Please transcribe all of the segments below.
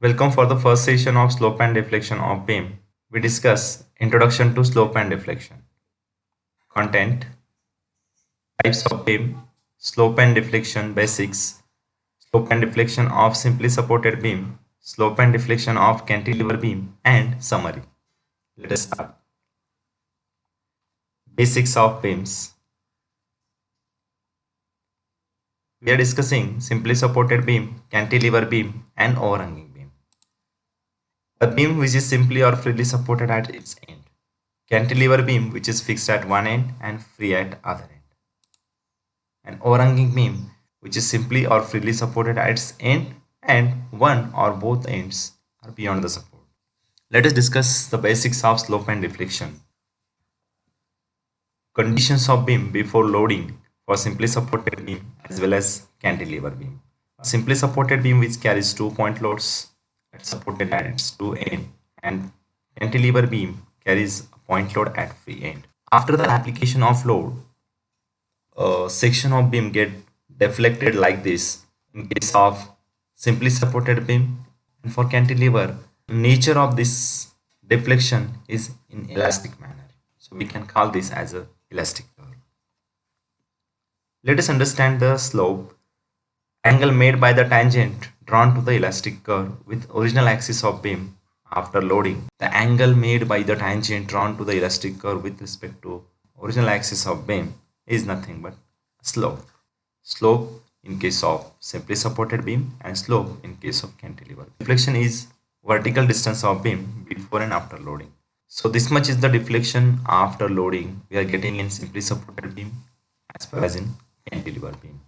Welcome for the first session of slope and deflection of beam. We discuss introduction to slope and deflection, content, types of beam, slope and deflection basics, slope and deflection of simply supported beam, slope and deflection of cantilever beam, and summary. Let us start. Basics of beams. We are discussing simply supported beam, cantilever beam, and overhanging beam. A beam which is simply or freely supported at its end. Cantilever beam which is fixed at one end and free at other end. An overhanging beam which is simply or freely supported at its end and one or both ends are beyond the support. Let us discuss the basics of slope and deflection. Conditions of beam before loading for simply supported beam as well as cantilever beam. A simply supported beam which carries 2-point loads at supported at its two end and cantilever beam carries a point load at free end. After the application of load, a section of beam get deflected like this in case of simply supported beam, and for cantilever nature of this deflection is in elastic manner, so we can call this as a elastic curve. Let us understand the slope angle made by the tangent drawn to the elastic curve with original axis of beam. After loading, the angle made by the tangent drawn to the elastic curve with respect to original axis of beam is nothing but slope. Slope in case of simply supported beam and slope in case of cantilever. Deflection is vertical distance of beam before and after loading. So this much is the deflection after loading we are getting in simply supported beam as well as in cantilever beam.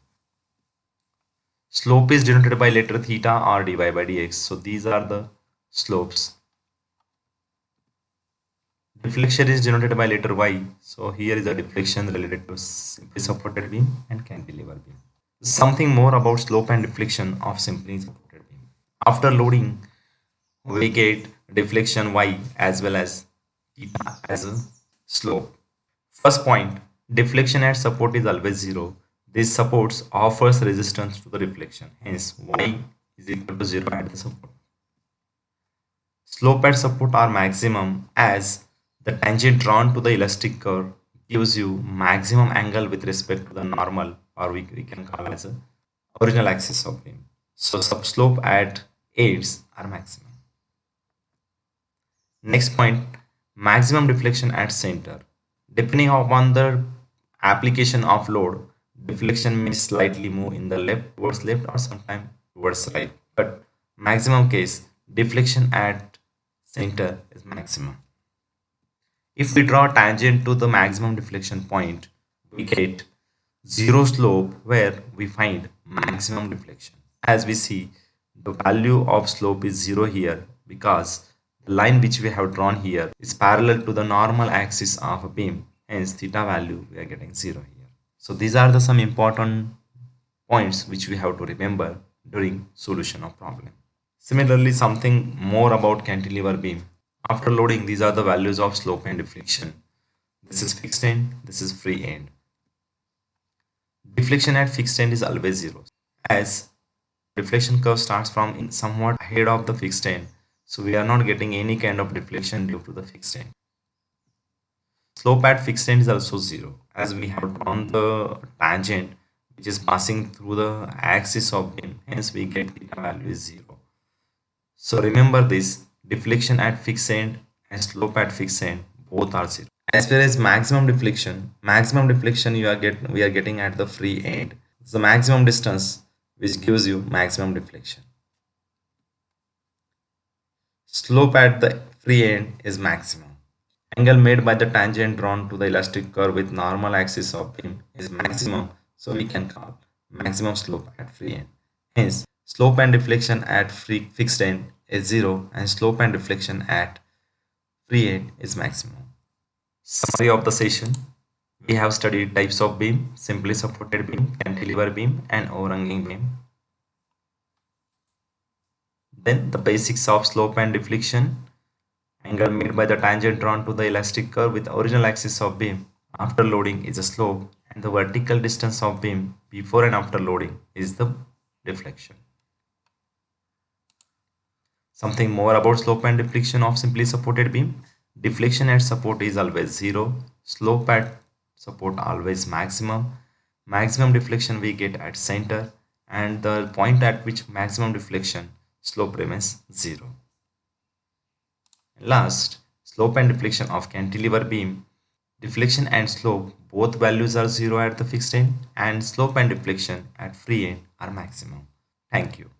Slope is denoted by letter theta or dy by dx. So these are the slopes. Deflection is denoted by letter y. So here is a deflection related to simply supported beam and cantilever beam. Something more about slope and deflection of simply supported beam. After loading, we get deflection y as well as theta as a slope. First point, deflection at support is always zero. This supports offers resistance to the deflection. Hence, y is equal to 0 at the support. Slope at support are maximum as the tangent drawn to the elastic curve gives you maximum angle with respect to the normal, or we can call as a original axis of beam. So subslope at aids are maximum. Next point, maximum deflection at center. Depending upon the application of load, deflection may slightly move in the left towards left or sometimes towards right. But maximum case, deflection at center is maximum. If we draw tangent to the maximum deflection point, we get zero slope where we find maximum deflection. As we see, the value of slope is zero here because the line which we have drawn here is parallel to the normal axis of a beam. Hence, theta value we are getting zero here. So these are the some important points which we have to remember during solution of problem. Similarly, something more about cantilever beam. After loading, these are the values of slope and deflection. This is fixed end, this is free end. Deflection at fixed end is always zero, as deflection curve starts from somewhat ahead of the fixed end, so we are not getting any kind of deflection due to the fixed end. Slope at fixed end is also zero, as we have drawn the tangent which is passing through the axis of beam, hence we get theta value is zero. So remember this, deflection at fixed end and slope at fixed end both are zero. As far as maximum deflection we are getting at the free end. It's the maximum distance which gives you maximum deflection. Slope at the free end is maximum. Angle made by the tangent drawn to the elastic curve with normal axis of beam is maximum, so we can call maximum slope at free end. Hence, slope and deflection at fixed end is zero and slope and deflection at free end is maximum. Summary of the session. We have studied types of beam, simply supported beam, cantilever beam and overhanging beam. Then the basics of slope and deflection, angle made by the tangent drawn to the elastic curve with original axis of beam after loading is a slope, and the vertical distance of beam before and after loading is the deflection. Something more about slope and deflection of simply supported beam. Deflection at support is always zero. Slope at support always maximum. Maximum deflection we get at center, and the point at which maximum deflection slope remains zero. Last, slope and deflection of cantilever beam. Deflection and slope, both values are zero at the fixed end, and slope and deflection at free end are maximum. Thank you.